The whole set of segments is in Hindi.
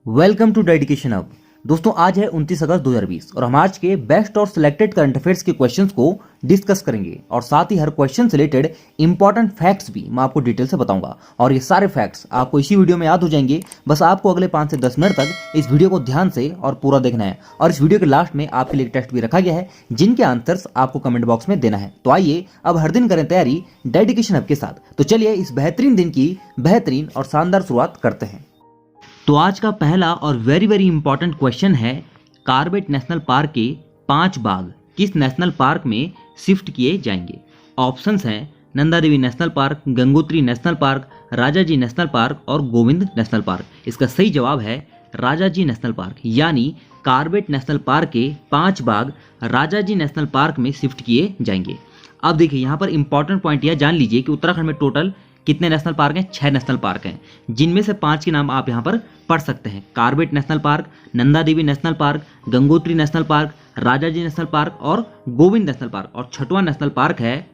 Welcome to dedication hub. दोस्तों आज है 29 अगस्त 2020 और हम आज के बेस्ट और सिलेक्टेड करंट अफेयर्स के क्वेश्चंस को डिस्कस करेंगे और साथ ही हर क्वेश्चन से रिलेटेड इंपॉर्टेंट फैक्ट्स भी मैं आपको डिटेल से बताऊंगा और ये सारे फैक्ट्स आपको इसी वीडियो में याद हो जाएंगे। बस आपको अगले 5 से 10 मिनट तक इस वीडियो को ध्यान से और पूरा देखना है और इस वीडियो के लास्ट में आपके लिए एक टेस्ट भी रखा गया है जिनके आंसर्स आपको कमेंट बॉक्स में देना है। तो आइए अब हर दिन करें तैयारी डेडिकेशन हब के साथ। तो चलिए इस बेहतरीन दिन की बेहतरीन और शानदार शुरुआत करते हैं। तो आज का पहला और वेरी इंपॉर्टेंट क्वेश्चन है, कार्बेट नेशनल पार्क के 5 बाघ किस नेशनल पार्क में शिफ्ट किए जाएंगे? ऑप्शंस हैं Nanda Devi national park, Gangotri national park, Rajaji national park और गोविंद नेशनल पार्क। इसका सही जवाब है राजाजी नेशनल पार्क, यानी कार्बेट नेशनल पार्क के 5 बाघ राजाजी नेशनल पार्क में शिफ्ट किए जाएंगे। अब देखिए यहाँ पर इंपॉर्टेंट पॉइंट यह जान लीजिए कि उत्तराखंड में टोटल कितने नेशनल पार्क हैं? 6 नेशनल पार्क हैं, जिनमें से 5 के नाम आप यहाँ पर पढ़ सकते हैं। Corbett national park, Nanda Devi national park, Gangotri national park, Rajaji national park और गोविंद नेशनल पार्क। और 6वां नेशनल पार्क है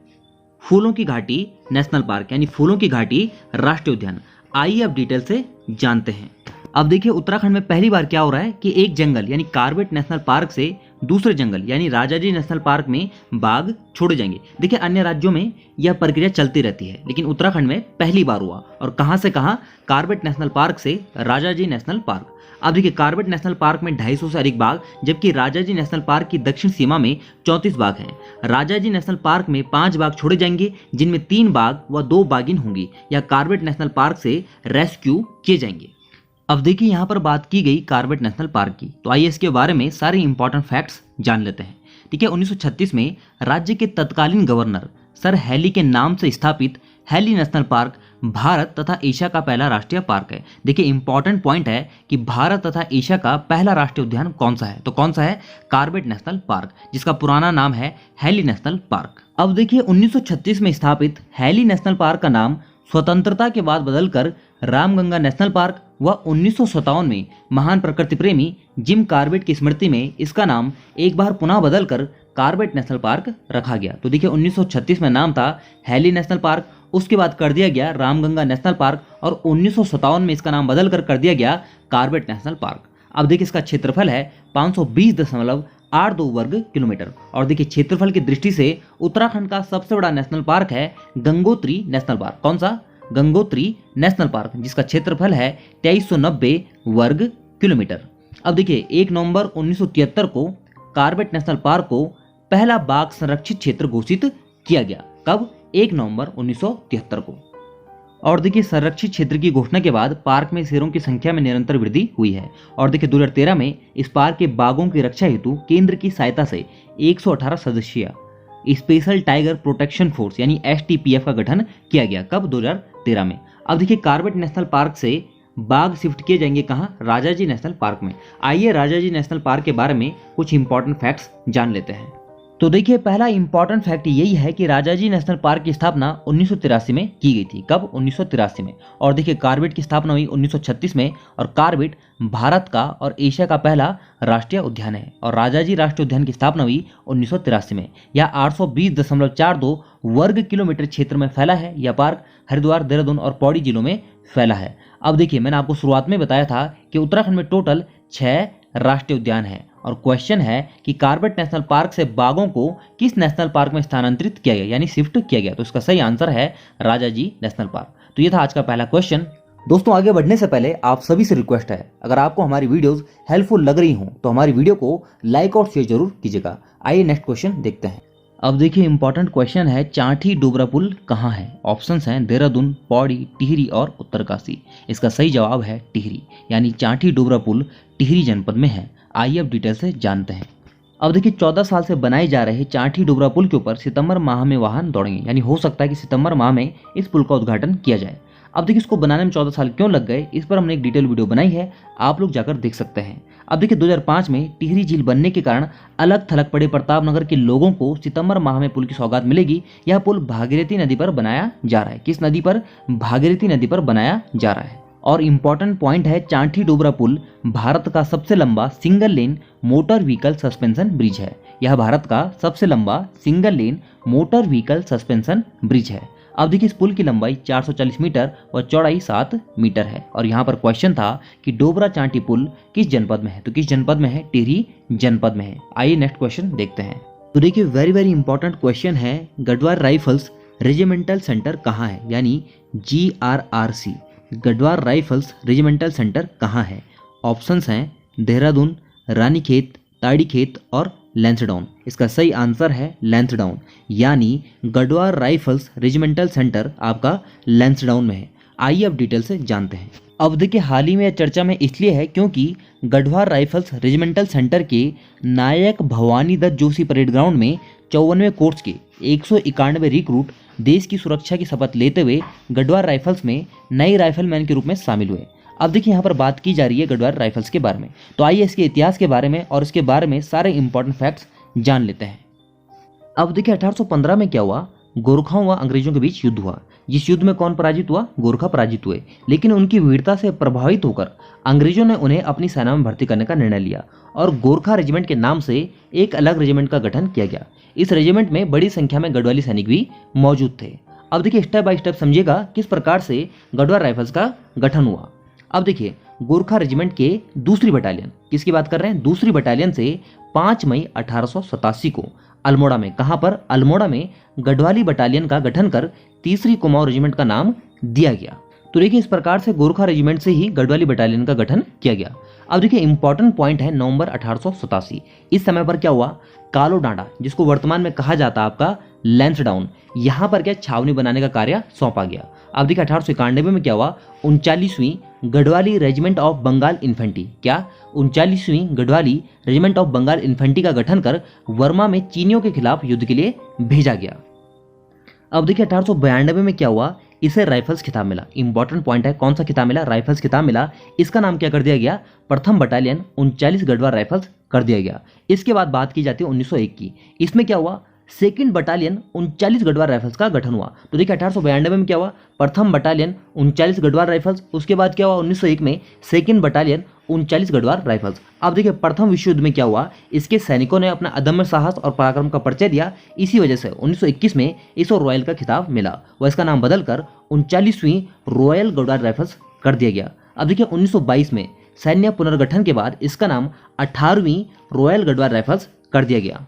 फूलों की घाटी नेशनल पार्क, यानी फूलों की घाटी राष्ट्रीय उद्यान। आइए अब डिटेल से जानते हैं। अब देखिए उत्तराखंड में पहली बार क्या हो रहा है कि एक जंगल यानी कार्बेट नेशनल पार्क से दूसरे जंगल यानी राजाजी नेशनल पार्क में बाघ छोड़े जाएंगे। देखिए अन्य राज्यों में यह प्रक्रिया चलती रहती है, लेकिन उत्तराखंड में पहली बार हुआ। और कहां से कहां? कार्बेट नेशनल पार्क से राजाजी नेशनल पार्क। अब देखिए कार्बेट नेशनल पार्क में 250 से अधिक बाघ, जबकि राजाजी नेशनल पार्क की दक्षिण सीमा में 34 बाघ हैं। राजाजी नेशनल पार्क में 5 बाघ छोड़े जाएंगे, जिनमें 3 बाघ व 2 बाघिन होंगी। या कार्बेट नेशनल पार्क से रेस्क्यू किए जाएंगे। अब देखिए यहाँ पर बात की गई कार्बेट नेशनल पार्क की, तो आइए इसके बारे में सारे इंपॉर्टेंट फैक्ट्स जान लेते हैं। ठीक है, 1936 में राज्य के तत्कालीन गवर्नर सर हैली के नाम से स्थापित हैली नेशनल पार्क भारत तथा एशिया का पहला राष्ट्रीय पार्क है। देखिए इंपॉर्टेंट पॉइंट है कि भारत तथा एशिया का पहला राष्ट्रीय उद्यान कौन सा है? तो कौन सा है? कार्बेट नेशनल पार्क, जिसका पुराना नाम है हैली नेशनल पार्क। अब देखिए 1936 में स्थापित हैली नेशनल पार्क का नाम स्वतंत्रता के बाद बदलकर रामगंगा नेशनल पार्क व 1957 में महान प्रकृति प्रेमी जिम कार्बेट की स्मृति में इसका नाम एक बार पुनः बदलकर कार्बेट नेशनल पार्क रखा गया। तो देखिए 1936 में नाम था हैली नेशनल पार्क, उसके बाद कर दिया गया रामगंगा नेशनल पार्क और 1957 में इसका नाम बदलकर कर दिया गया कार्बेट नेशनल पार्क। अब देखिए इसका क्षेत्रफल है 520.82 वर्ग किलोमीटर। और देखिए क्षेत्रफल की दृष्टि से उत्तराखंड का सबसे बड़ा नेशनल पार्क है गंगोत्री नेशनल पार्क। कौन सा? गंगोत्री नेशनल पार्क, जिसका क्षेत्रफल है 2390 वर्ग किलोमीटर। अब देखिए 1 नवंबर 1973 को कार्बेट नेशनल पार्क को पहला बाघ संरक्षित क्षेत्र घोषित किया गया। कब? 1 नवंबर 1973 को। और देखिए संरक्षित क्षेत्र की घोषणा के बाद पार्क में शेरों की संख्या में निरंतर वृद्धि हुई है। और देखिए 2013 में इस पार्क के बाघों की रक्षा हेतु केंद्र की सहायता से 118 सदस्यीय स्पेशल टाइगर प्रोटेक्शन फोर्स यानी STPF का गठन किया गया। कब? 2013 में। अब देखिए कार्बेट नेशनल पार्क से बाघ शिफ्ट किए जाएंगे कहाँ? राजाजी नेशनल पार्क में। आइए राजाजी नेशनल पार्क के बारे में कुछ इंपॉर्टेंट फैक्ट्स जान लेते हैं। तो देखिए पहला इंपॉर्टेंट फैक्ट यही है कि राजाजी नेशनल पार्क की स्थापना 1983 में की गई थी। कब? 1983 में। और देखिए कार्बेट की स्थापना हुई 1936 में और कार्बेट भारत का और एशिया का पहला राष्ट्रीय उद्यान है। और राजाजी राष्ट्रीय उद्यान की स्थापना हुई 1983 में। यह 820.42 वर्ग किलोमीटर क्षेत्र में फैला है। यह पार्क हरिद्वार, देहरादून और पौड़ी जिलों में फैला है। अब देखिए मैंने आपको शुरुआत में बताया था कि उत्तराखंड में टोटल 6 राष्ट्रीय उद्यान हैं और क्वेश्चन है कि कार्बेट नेशनल पार्क से बाघों को किस नेशनल पार्क में स्थानांतरित किया गया यानी शिफ्ट किया गया? तो इसका सही आंसर है राजाजी नेशनल पार्क। तो ये था आज का पहला क्वेश्चन। दोस्तों आगे बढ़ने से पहले आप सभी से रिक्वेस्ट है, अगर आपको हमारी वीडियोस हेल्पफुल लग रही हों तो हमारी वीडियो को लाइक और शेयर जरूर कीजिएगा। आइए नेक्स्ट क्वेश्चन देखते हैं। अब देखिए इंपॉर्टेंट क्वेश्चन है, चांठी डोबरा पुल कहाँ है? ऑप्शंस हैं देहरादून, पौड़ी, टिहरी और उत्तरकाशी। इसका सही जवाब है टिहरी, यानी चांठी डोबरा पुल टिहरी जनपद में है। आइए अब डिटेल से जानते हैं। अब देखिए 14 साल से बनाए जा रहे चांठी डोबरा पुल के ऊपर सितंबर माह में वाहन दौड़ेंगे, यानी हो सकता है कि सितंबर माह में इस पुल का उद्घाटन किया जाए। अब देखिए इसको बनाने में 14 साल क्यों लग गए, इस पर हमने एक डिटेल वीडियो बनाई है, आप लोग जाकर देख सकते हैं। अब देखिए 2005 में टिहरी झील बनने के कारण अलग थलग पड़े प्रताप नगर के लोगों को सितंबर माह में पुल की सौगात मिलेगी। यह पुल भागीरथी नदी पर बनाया जा रहा है। किस नदी पर? भागीरथी नदी पर बनाया जा रहा है। और इंपॉर्टेंट पॉइंट है, चांठी डोबरा पुल भारत का सबसे लंबा single lane motor vehicle suspension bridge है। यह भारत का सबसे लंबा single lane motor vehicle suspension bridge है। अब देखिए इस पुल की लंबाई 440 मीटर और चौड़ाई 7 मीटर है। और यहाँ पर क्वेश्चन था कि डोबरा चांटी पुल किस जनपद में है, तो किस जनपद में है, टिहरी जनपद में है। आइए नेक्स्ट क्वेश्चन देखते हैं। तो देखिए वेरी वेरी इंपॉर्टेंट क्वेश्चन है, गढ़वाल राइफल्स रेजिमेंटल सेंटर कहाँ है, यानी GRRC Garhwal rifles regimental centre कहाँ है। ऑप्शंस हैं देहरादून, रानीखेत, ताड़ीखेत और लैंसडाउन। इसका सही आंसर है लैंसडाउन, यानी गढ़वाल राइफल्स रेजिमेंटल सेंटर आपका लैंसडाउन में है। आइए अब डिटेल से जानते हैं। अब देखिए हाल ही में चर्चा में इसलिए है क्योंकि गढ़वाल राइफल्स रेजिमेंटल सेंटर के नायक भवानी दत्त जोशी परेड ग्राउंड में 54वें कोर्स के 191 रिक्रूट देश की सुरक्षा की शपथ लेते हुए गढ़वाल राइफल्स में नए राइफलमैन के रूप में शामिल हुए। अब देखिए यहाँ पर बात की जा रही है गढ़वाल राइफल्स के बारे में, तो आइए इसके इतिहास के बारे में और इसके बारे में सारे इंपॉर्टेंट फैक्ट्स जान लेते हैं। अब देखिए 1815 में क्या हुआ, गोरखाओं व अंग्रेजों के बीच युद्ध हुआ। जिस युद्ध में कौन पराजित हुआ, गोरखा पराजित हुए। लेकिन उनकी वीरता से प्रभावित होकर अंग्रेजों ने उन्हें अपनी सेना में भर्ती करने का निर्णय लिया और गोरखा रेजिमेंट के नाम से एक अलग रेजिमेंट का गठन किया गया। इस रेजिमेंट में बड़ी संख्या में गढ़वाली सैनिक भी मौजूद थे। अब देखिए स्टेप बाय स्टेप समझिएगा किस प्रकार से गढ़वाल राइफल्स का गठन हुआ। अब देखिए गोरखा रेजिमेंट के दूसरी बटालियन, किसकी बात कर रहे हैं, दूसरी बटालियन से 5 मई 1887 को अल्मोड़ा में, कहां पर, अल्मोड़ा में गढ़वाली बटालियन का गठन कर तीसरी कुमाऊं रेजिमेंट का नाम दिया गया। तो देखिए इस प्रकार से गोरखा रेजिमेंट से ही गढ़वाली बटालियन का गठन किया गया। अब देखिए इंपॉर्टेंट पॉइंट है नवंबर 1887। इस समय पर क्या हुआ, कालो डांडा जिसको वर्तमान में कहा जाता है आपका लैंसडाउन, यहाँ पर क्या छावनी बनाने का कार्य सौंपा गया। अब देखिए 1891 में क्या हुआ, 39वीं Garhwali regiment of Bengal infantry, क्या 39वीं Garhwali regiment of Bengal infantry का गठन कर वर्मा में चीनियों के खिलाफ युद्ध के लिए भेजा गया। अब देखिए 1892 में क्या हुआ, इसे राइफल्स खिताब मिला। इंपॉर्टेंट पॉइंट है, कौन सा खिताब मिला, राइफल्स खिताब मिला। इसका नाम क्या कर दिया गया, प्रथम बटालियन 39 गढ़वाल राइफल्स कर दिया गया। इसके बाद बात की जाती है 1901 की। इसमें क्या हुआ, सेकंड बटालियन 39 गढ़वाल राइफल्स का गठन हुआ। तो देखिए 1892 में क्या हुआ, प्रथम बटालियन 39 गढ़वाल राइफल्स। उसके बाद क्या हुआ, 1901 में सेकंड बटालियन 39 गढ़वाल राइफल्स। अब देखिए प्रथम विश्व युद्ध में क्या हुआ, इसके सैनिकों ने अपना अदम्य साहस और पराक्रम का परिचय दिया। इसी वजह से 1921 में इसको रॉयल का खिताब मिला व इसका नाम बदलकर 39वीं रॉयल गढ़वाल राइफल्स कर दिया गया। अब देखिए 1922 में सैन्य पुनर्गठन के बाद इसका नाम 18वीं रॉयल गढ़वाल राइफल्स कर दिया गया।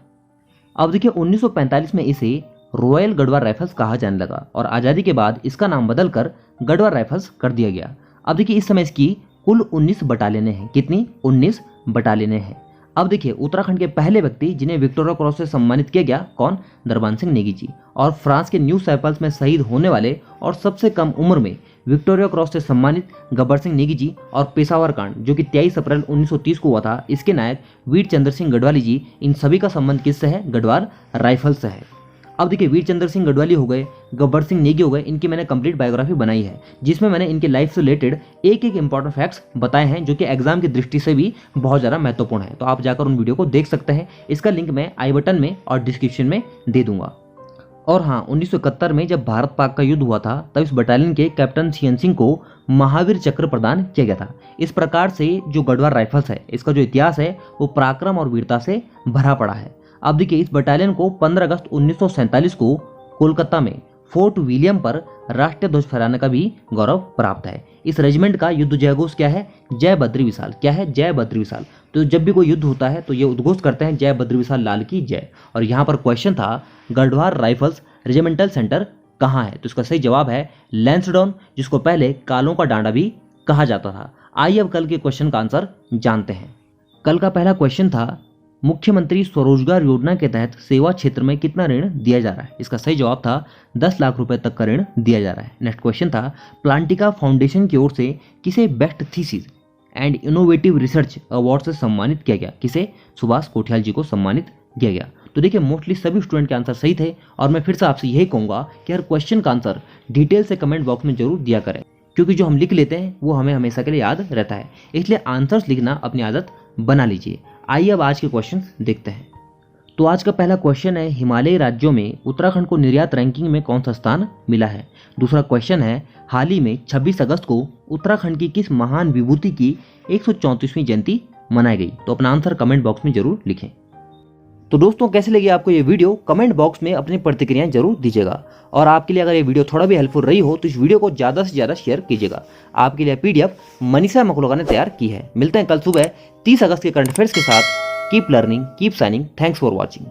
अब देखिए 1945 में इसे रॉयल गढ़वाल राइफल्स कहा जाने लगा और आज़ादी के बाद इसका नाम बदलकर गढ़वाल राइफल्स कर दिया गया। अब देखिए इस समय इसकी कुल 19 बटालियनें हैं। कितनी, 19 बटालियनें हैं। अब देखिए उत्तराखंड के पहले व्यक्ति जिन्हें विक्टोरिया क्रॉस से सम्मानित किया गया, कौन, दरबान सिंह नेगी जी। और फ्रांस के न्यू सैपल्स में शहीद होने वाले और सबसे कम उम्र में विक्टोरिया क्रॉस से सम्मानित गब्बर सिंह नेगी जी। और पेशावर कांड जो कि 23 अप्रैल 1930 को हुआ था, इसके नायक वीर चंद्र सिंह गढ़वाली जी। इन सभी का संबंध किससे है, गढ़वाल राइफल से है। अब देखिए वीर चंद्र सिंह गढ़वाली हो गए, गब्बर सिंह नेगी हो गए, इनकी मैंने कंप्लीट बायोग्राफी बनाई है जिसमें मैंने इनके लाइफ से रिलेटेड एक एक इंपॉर्टेंट फैक्ट्स बताए हैं जो कि एग्जाम की दृष्टि से भी बहुत ज़्यादा महत्वपूर्ण है। तो आप जाकर उन वीडियो को देख सकते हैं। इसका लिंक मैं आई बटन में और डिस्क्रिप्शन में दे दूंगा। और हाँ, 1971 में जब भारत पाक का युद्ध हुआ था तब इस बटालियन के कैप्टन सीएन सिंह को महावीर चक्र प्रदान किया गया था। इस प्रकार से जो गढ़वाल राइफल्स है, इसका जो इतिहास है वो पराक्रम और वीरता से भरा पड़ा है। अब देखिए इस बटालियन को 15 अगस्त 1947 को कोलकाता में फोर्ट विलियम पर राष्ट्रीय ध्वज फहराने का भी गौरव प्राप्त है। इस रेजिमेंट का युद्ध जयघोष क्या है, जय बद्री विशाल। क्या है, जय बद्री विशाल। तो जब भी कोई युद्ध होता है तो ये उद्घोष करते हैं, जय बद्री विशाल लाल की जय। और यहाँ पर क्वेश्चन था गढ़वाल राइफल्स रेजिमेंटल सेंटर कहाँ है, तो इसका सही जवाब है लैंसडाउन, जिसको पहले कालों का डांडा भी कहा जाता था। आइए अब कल के क्वेश्चन का आंसर जानते हैं। कल का पहला क्वेश्चन था मुख्यमंत्री स्वरोजगार योजना के तहत सेवा क्षेत्र में कितना ऋण दिया जा रहा है। इसका सही जवाब था 10 लाख रुपए तक का ऋण दिया जा रहा है। नेक्स्ट क्वेश्चन था प्लांटिका फाउंडेशन की ओर से किसे best thesis and innovative research award से सम्मानित किया गया। किसे, सुभाष कोठियाल जी को सम्मानित किया गया। तो देखिए मोस्टली सभी स्टूडेंट के आंसर सही थे और मैं फिर से आपसे यही कहूंगा कि हर क्वेश्चन का आंसर डिटेल से कमेंट बॉक्स में जरूर दिया करें, क्योंकि जो हम लिख लेते हैं वो हमें हमेशा के लिए याद रहता है। इसलिए आंसर्स लिखना अपनी आदत बना लीजिए। आइए अब आज के क्वेश्चन देखते हैं। तो आज का पहला क्वेश्चन है हिमालयी राज्यों में उत्तराखंड को निर्यात रैंकिंग में कौन सा स्थान मिला है। दूसरा क्वेश्चन है हाल ही में 26 अगस्त को उत्तराखंड की किस महान विभूति की 134वीं जयंती मनाई गई। तो अपना आंसर कमेंट बॉक्स में जरूर लिखें। तो दोस्तों कैसे लगी आपको ये वीडियो, कमेंट बॉक्स में अपनी प्रतिक्रियाएं जरूर दीजिएगा। और आपके लिए अगर ये वीडियो थोड़ा भी हेल्पफुल रही हो तो इस वीडियो को ज़्यादा से ज़्यादा शेयर कीजिएगा। आपके लिए PDF मनीषा मखलोगा ने तैयार की है। मिलते हैं कल सुबह 30 अगस्त के करंट अफेयर्स के साथ। Keep learning, keep signing. Thanks for watching.